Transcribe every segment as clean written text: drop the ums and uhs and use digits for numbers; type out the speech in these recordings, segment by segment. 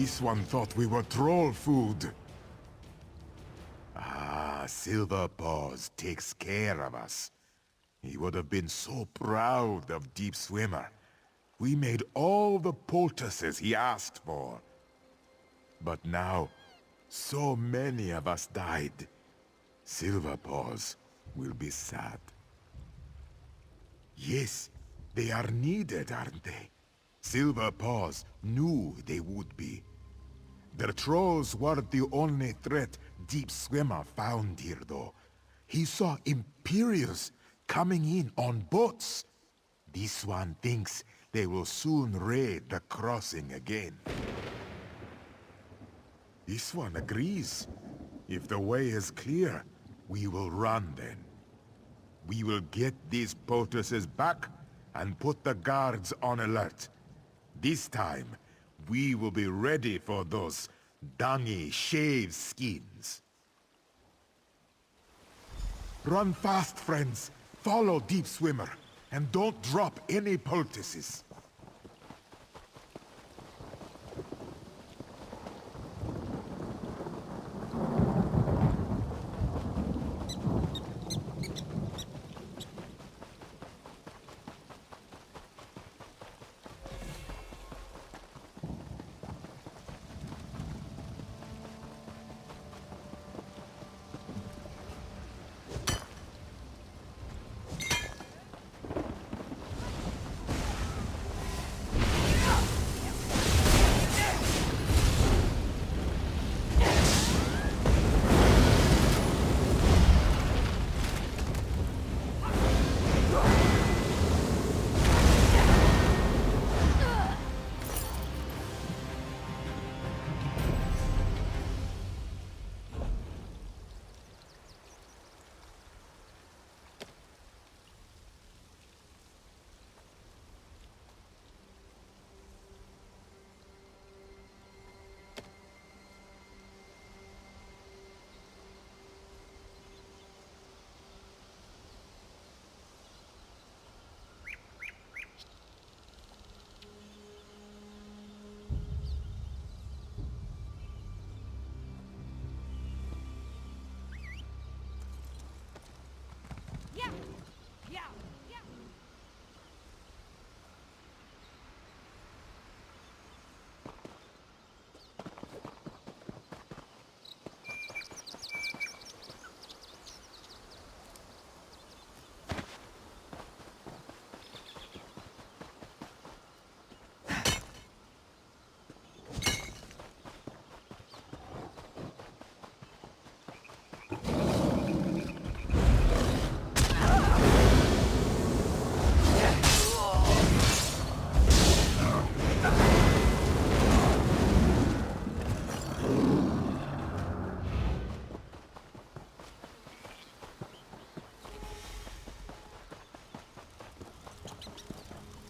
This one thought we were troll food. Ah, Silver Paws takes care of us. He would have been so proud of Deep Swimmer. We made all the poultices he asked for. But now, so many of us died. Silver Paws will be sad. Yes, they are needed, aren't they? Silver Paws knew they would be. The trolls weren't the only threat Deep Swimmer found here, though. He saw Imperials coming in on boats. This one thinks they will soon raid the crossing again. This one agrees. If the way is clear, we will run then. We will get these poultices back and put the guards on alert. This time, we will be ready for those dungy shave skins. Run fast, friends. Follow Deep Swimmer, and don't drop any poultices.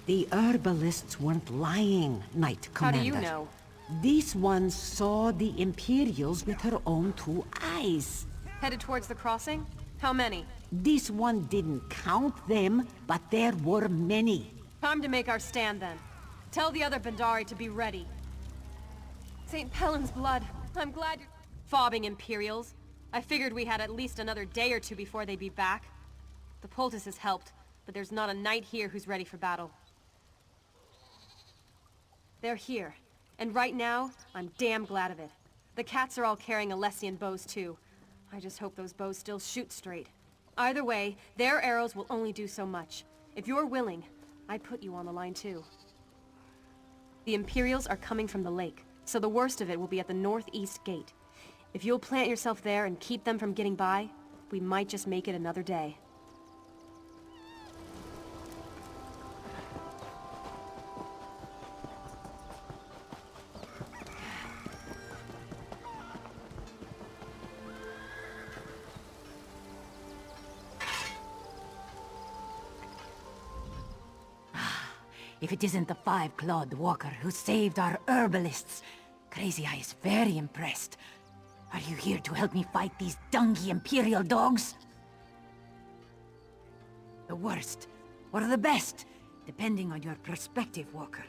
The herbalists weren't lying, Knight Commander. How do you know? This one saw the Imperials with her own two eyes. Headed towards the crossing? How many? This one didn't count them, but there were many. Time to make our stand then. Tell the other Bandari to be ready. St. Pellin's blood. I'm glad you're... Fobbing Imperials. I figured we had at least another day or two before they'd be back. The poultices helped, but there's not a knight here who's ready for battle. They're here. And right now, I'm damn glad of it. The cats are all carrying Alessian bows too. I just hope those bows still shoot straight. Either way, their arrows will only do so much. If you're willing, I'd put you on the line too. The Imperials are coming from the lake, so the worst of it will be at the northeast gate. If you'll plant yourself there and keep them from getting by, we might just make it another day. If it isn't the five-clawed walker who saved our herbalists, Crazy Eye is very impressed. Are you here to help me fight these dungy Imperial dogs? The worst, or the best, depending on your perspective, Walker.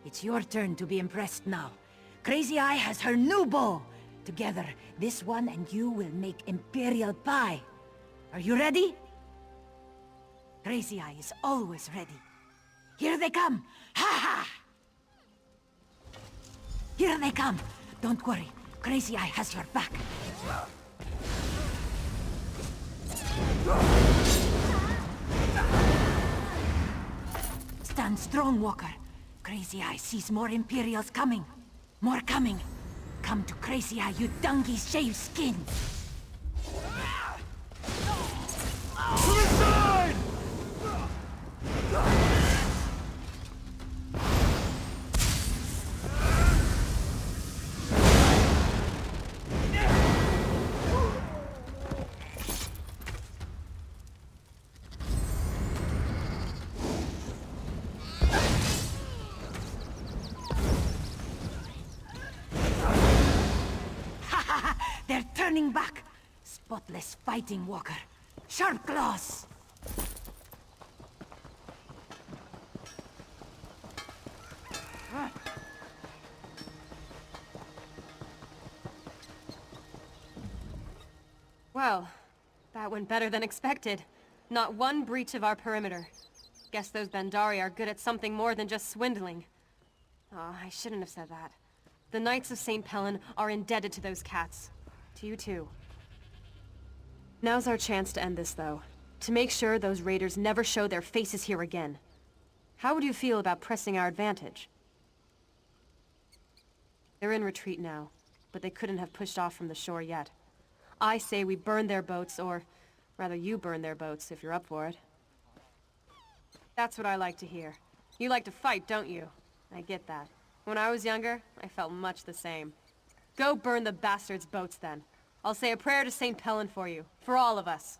It's your turn to be impressed now. Crazy Eye has her new bow. Together, this one and you will make Imperial pie. Are you ready? Crazy Eye is always ready. Here they come! Ha ha! Here they come! Don't worry, Crazy Eye has your back. Stand strong, Walker. Crazy Eye sees more Imperials coming. More coming. Come to Crazy Eye, you dungy shaved skin! To the side! They're turning back! Spotless fighting, Walker. Sharp claws! Well, that went better than expected. Not one breach of our perimeter. Guess those Bandari are good at something more than just swindling. Oh, I shouldn't have said that. The Knights of St. Pellin are indebted to those cats. To you too. Now's our chance to end this, though. To make sure those raiders never show their faces here again. How would you feel about pressing our advantage? They're in retreat now, but they couldn't have pushed off from the shore yet. I say we burn their boats, or rather you burn their boats if you're up for it. That's what I like to hear. You like to fight, don't you? I get that. When I was younger, I felt much the same. Go burn the bastards' boats then. I'll say a prayer to St. Pellin for you, for all of us.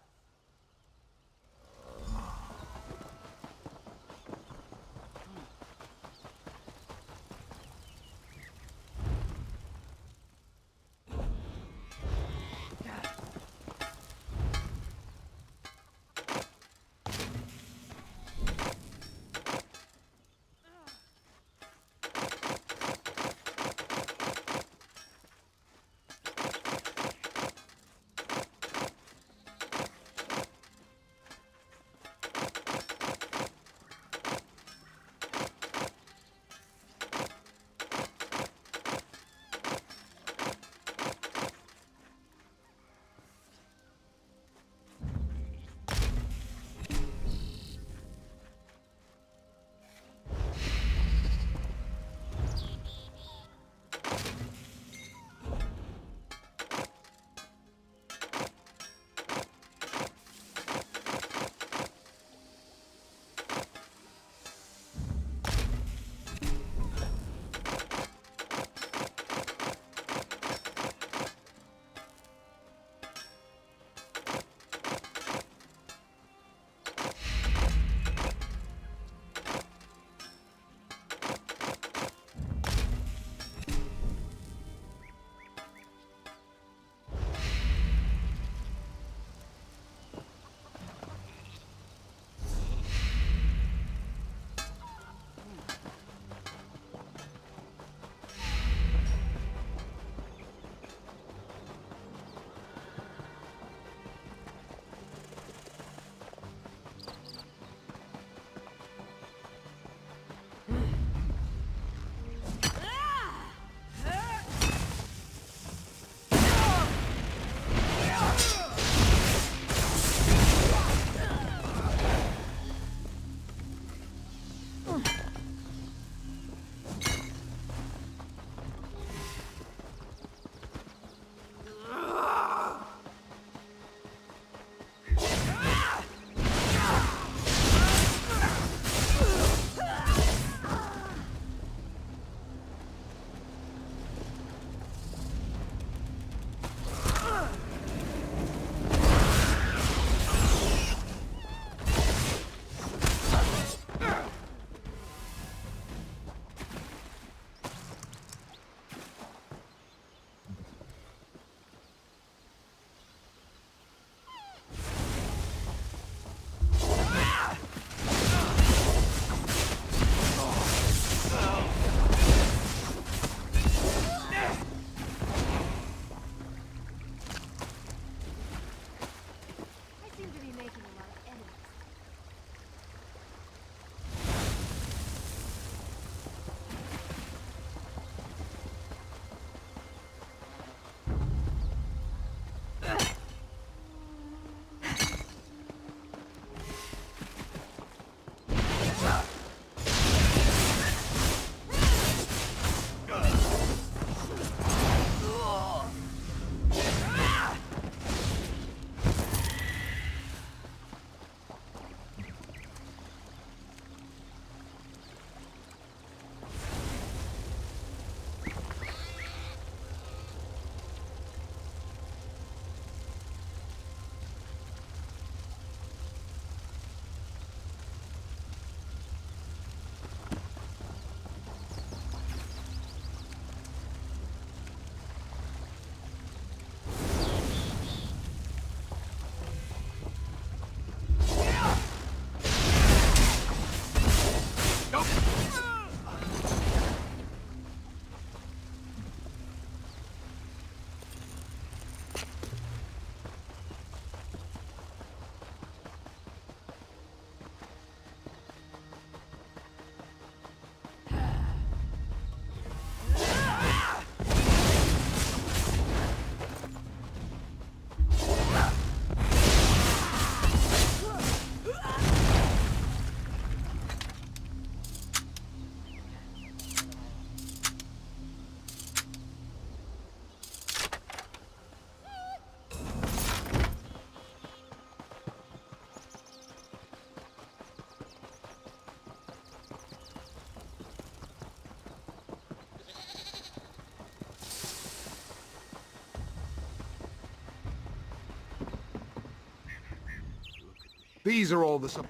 These are all the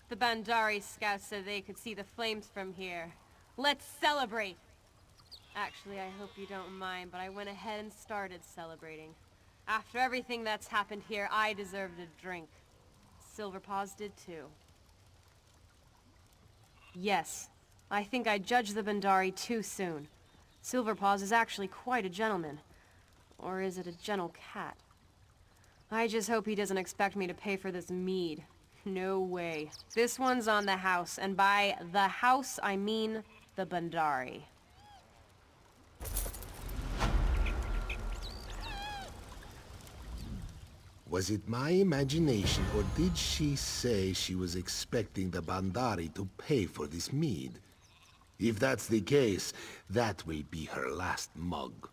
The Bandari scouts said they could see the flames from here. Let's celebrate! Actually, I hope you don't mind, but I went ahead and started celebrating. After everything that's happened here, I deserved a drink. Silverpaws did too. Yes, I think I judged the Bandari too soon. Silverpaws is actually quite a gentleman. Or is it a gentle cat? I just hope he doesn't expect me to pay for this mead. No way. This one's on the house, and by the house, I mean the Bandari. Was it my imagination, or did she say she was expecting the Bandari to pay for this mead? If that's the case, that will be her last mug.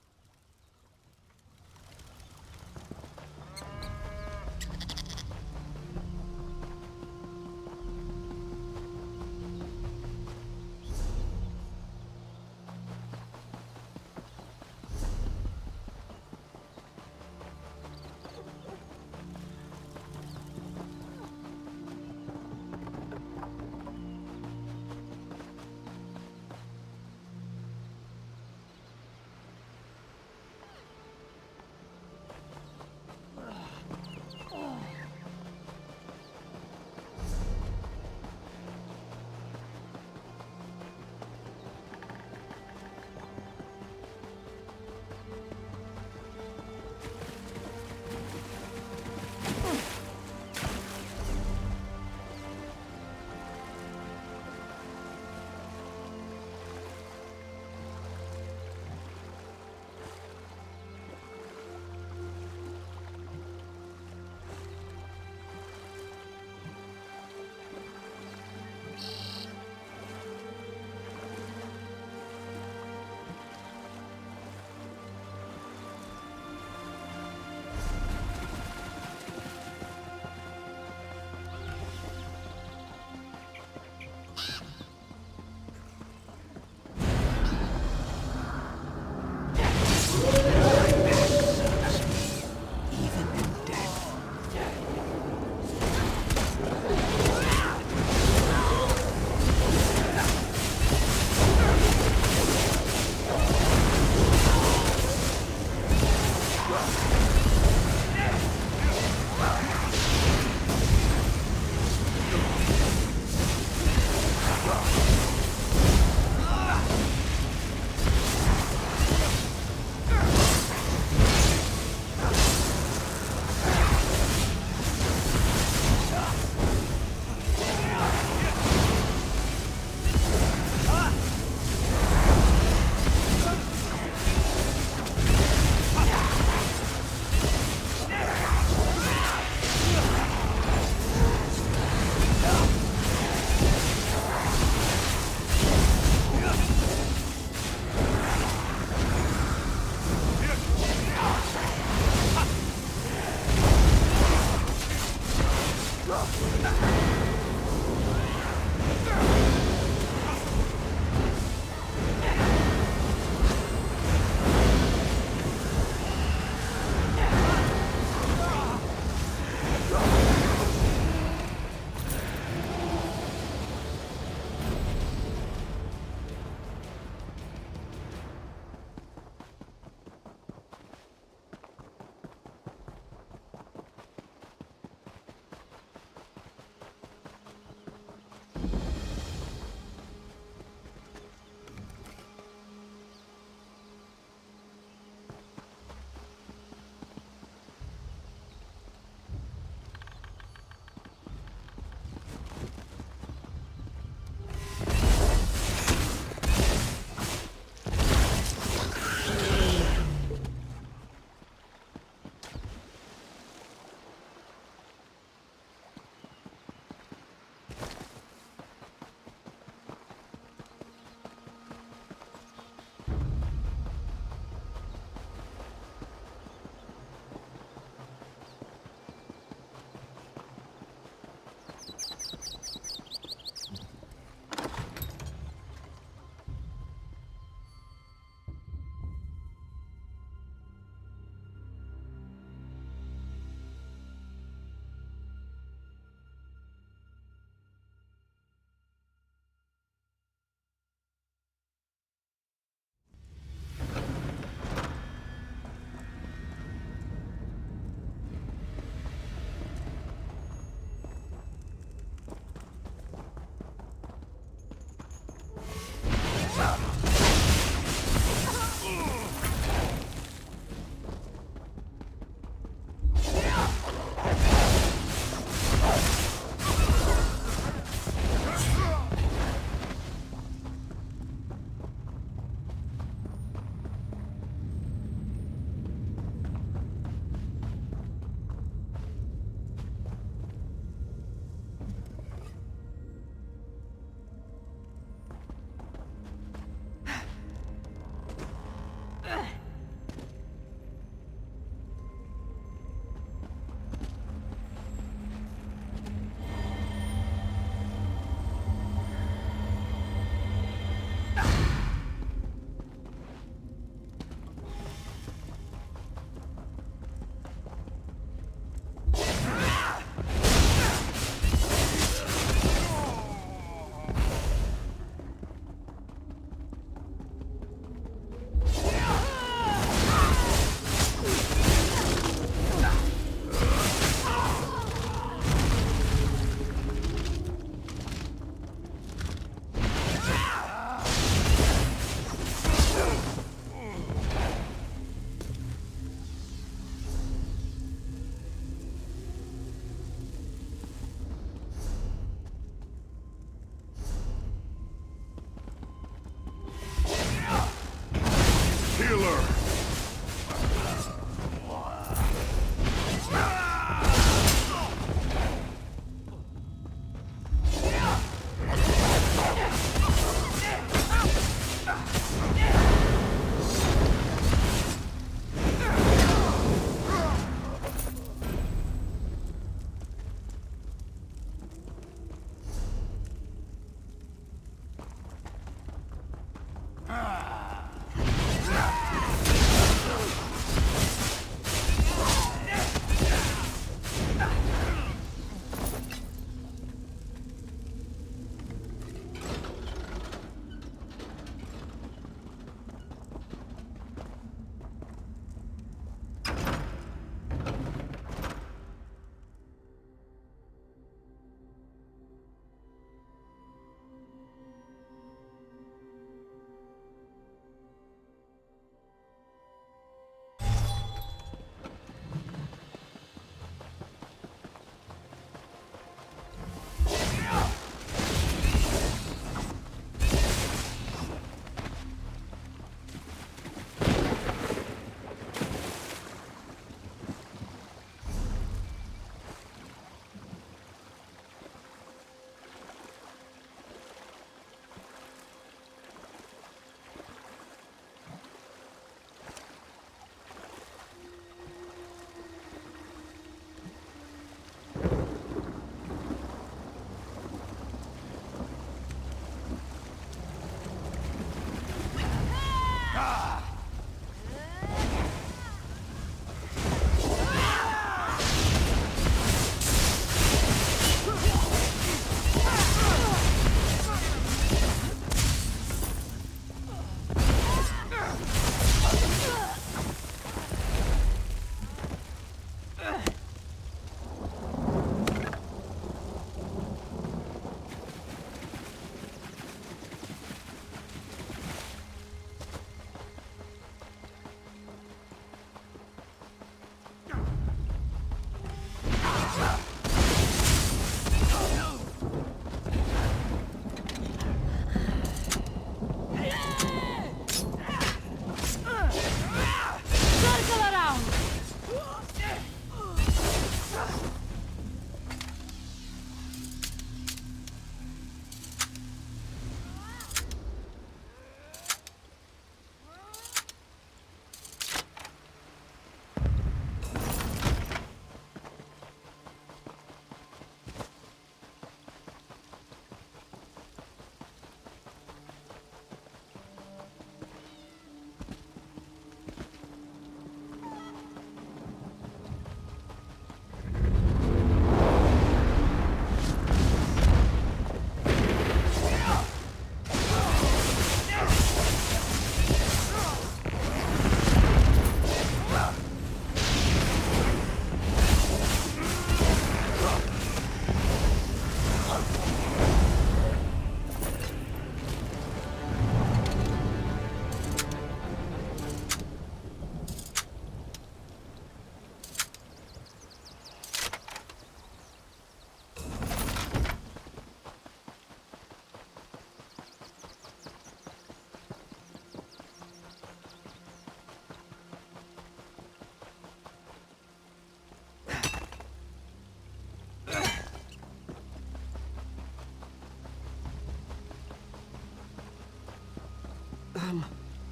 killer!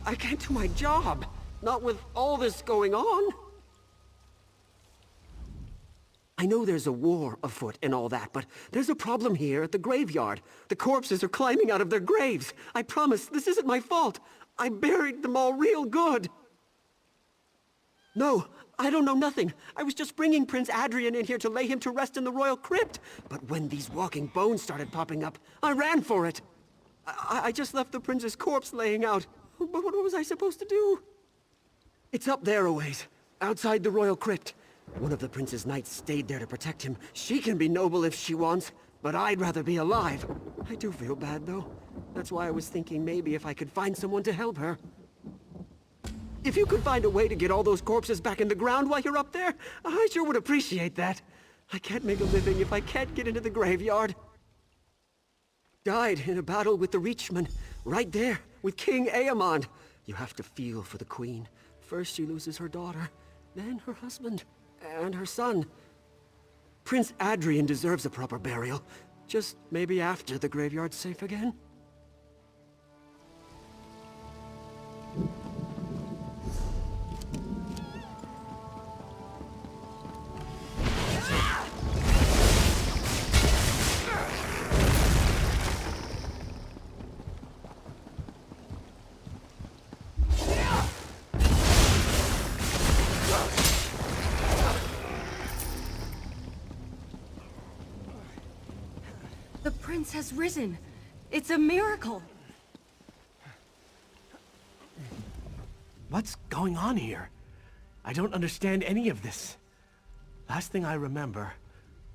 I can't do my job. Not with all this going on. I know there's a war afoot and all that, but there's a problem here at the graveyard. The corpses are climbing out of their graves. I promise, this isn't my fault. I buried them all real good. No, I don't know nothing. I was just bringing Prince Adrian in here to lay him to rest in the royal crypt. But when these walking bones started popping up, I ran for it. I just left the prince's corpse laying out. But what was I supposed to do? It's up there a ways, outside the royal crypt. One of the prince's knights stayed there to protect him. She can be noble if she wants, but I'd rather be alive. I do feel bad, though. That's why I was thinking maybe if I could find someone to help her. If you could find a way to get all those corpses back in the ground while you're up there, I sure would appreciate that. I can't make a living if I can't get into the graveyard. Died in a battle with the Reachmen, right there, with King Eamond. You have to feel for the Queen. First she loses her daughter, then her husband, and her son. Prince Adrian deserves a proper burial. Just maybe after the graveyard's safe again? The prince has risen. It's a miracle. What's going on here? I don't understand any of this. Last thing I remember,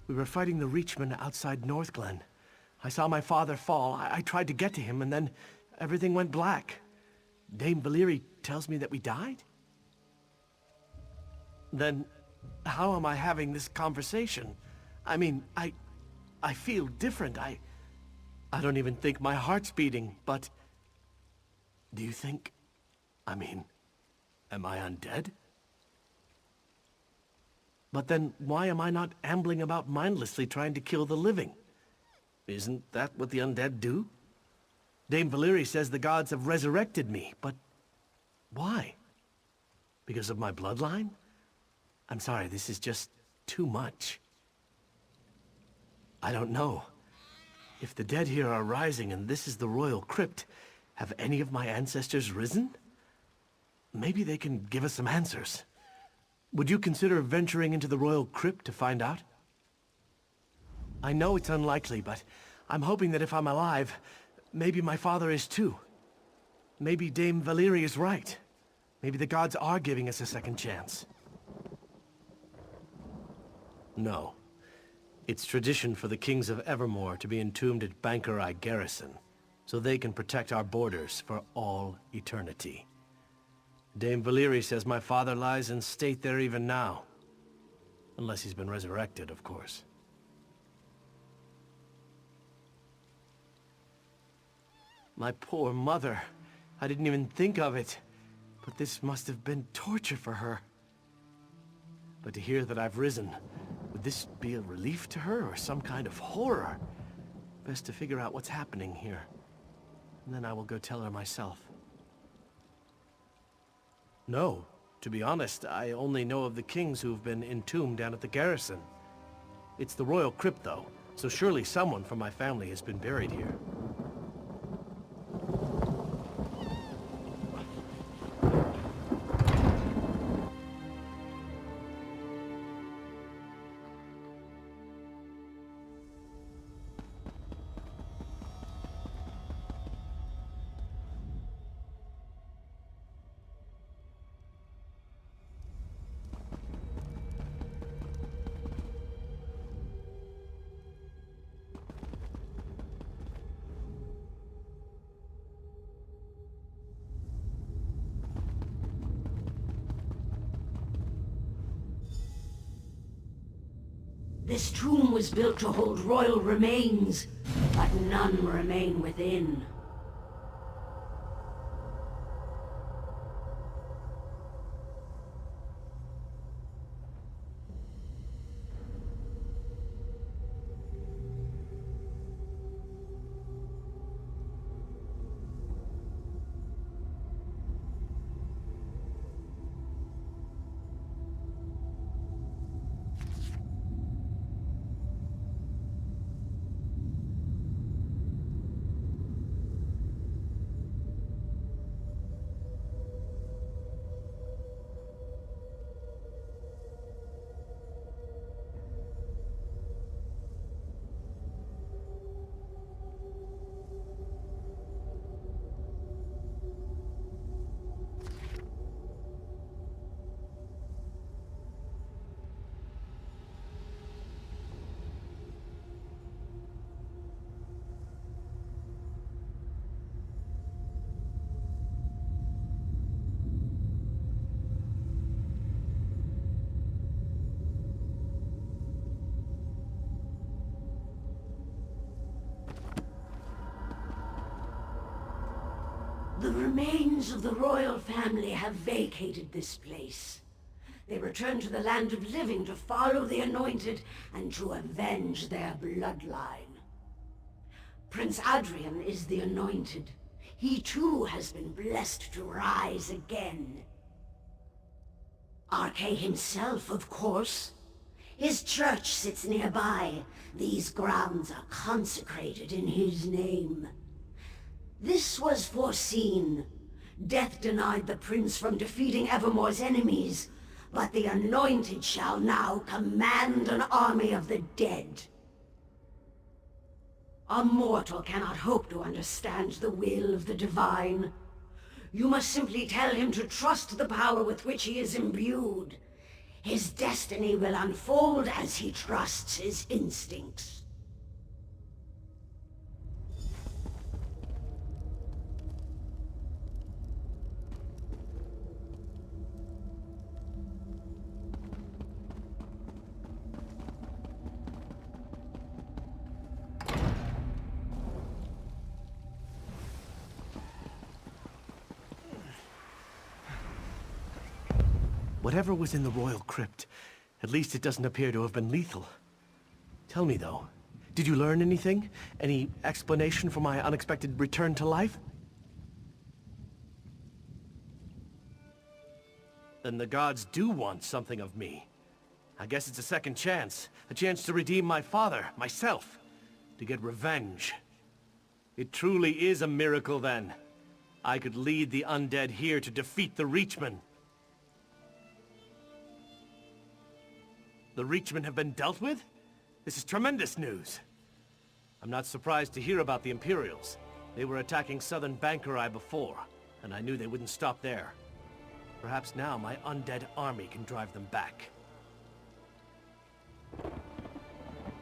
we were fighting the Reachmen outside Northglen. I saw my father fall. I tried to get to him, and then everything went black. Dame Valyrie tells me that we died? Then how am I having this conversation? I mean, I feel different. I don't even think my heart's beating, but... Do you think... I mean, am I undead? But then why am I not ambling about mindlessly trying to kill the living? Isn't that what the undead do? Dame Valyrie says the gods have resurrected me, but why? Because of my bloodline? I'm sorry, this is just too much. I don't know. If the dead here are rising and this is the royal crypt, have any of my ancestors risen? Maybe they can give us some answers. Would you consider venturing into the royal crypt to find out? I know it's unlikely, but I'm hoping that if I'm alive, maybe my father is too. Maybe Dame Valyrie is right. Maybe the gods are giving us a second chance. No. It's tradition for the kings of Evermore to be entombed at Bangkorai garrison, so they can protect our borders for all eternity. Dame Valyrie says my father lies in state there even now. Unless he's been resurrected, of course. My poor mother. I didn't even think of it. But this must have been torture for her. But to hear that I've risen, would this be a relief to her or some kind of horror? Best to figure out what's happening here. And then I will go tell her myself. No, to be honest, I only know of the kings who've been entombed down at the garrison. It's the royal crypt, though, so surely someone from my family has been buried here. This tomb was built to hold royal remains, but none remain within. remains of the royal family have vacated this place. They return to the land of living to follow the anointed and to avenge their bloodline. Prince Adrian is the anointed. He too has been blessed to rise again. Arche himself, of course. His church sits nearby. These grounds are consecrated in his name. This was foreseen. Death denied the prince from defeating Evermore's enemies, but the anointed shall now command an army of the dead. A mortal cannot hope to understand the will of the divine. You must simply tell him to trust the power with which he is imbued. His destiny will unfold as he trusts his instincts. Whatever was in the royal crypt, at least it doesn't appear to have been lethal. Tell me though, did you learn anything? Any explanation for my unexpected return to life? Then the gods do want something of me. I guess it's a second chance. A chance to redeem my father, myself. To get revenge. It truly is a miracle then. I could lead the undead here to defeat the Reachmen. The Reachmen have been dealt with? This is tremendous news. I'm not surprised to hear about the Imperials. They were attacking southern Bangkorai before, and I knew they wouldn't stop there. Perhaps now my undead army can drive them back.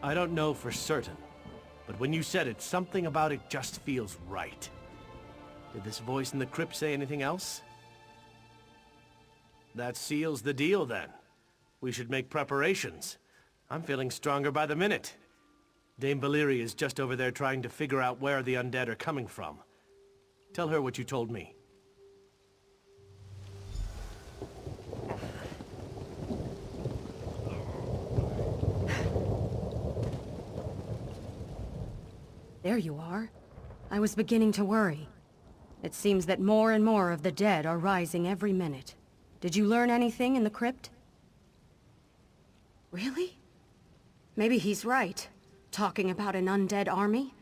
I don't know for certain, but when you said it, something about it just feels right. Did this voice in the crypt say anything else? That seals the deal then. We should make preparations. I'm feeling stronger by the minute. Dame Valyria is just over there trying to figure out where the undead are coming from. Tell her what you told me. There you are. I was beginning to worry. It seems that more and more of the dead are rising every minute. Did you learn anything in the crypt? Really? Maybe he's right, talking about an undead army.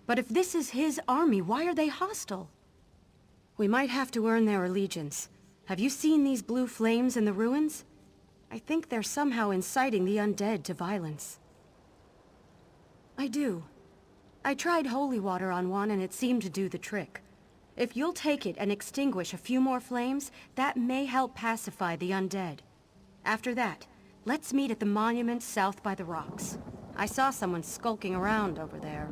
But if this is his army, why are they hostile? We might have to earn their allegiance. Have you seen these blue flames in the ruins? I think they're somehow inciting the undead to violence. I do. I tried holy water on one and it seemed to do the trick. If you'll take it and extinguish a few more flames, that may help pacify the undead. After that, let's meet at the monument south by the rocks. I saw someone skulking around over there.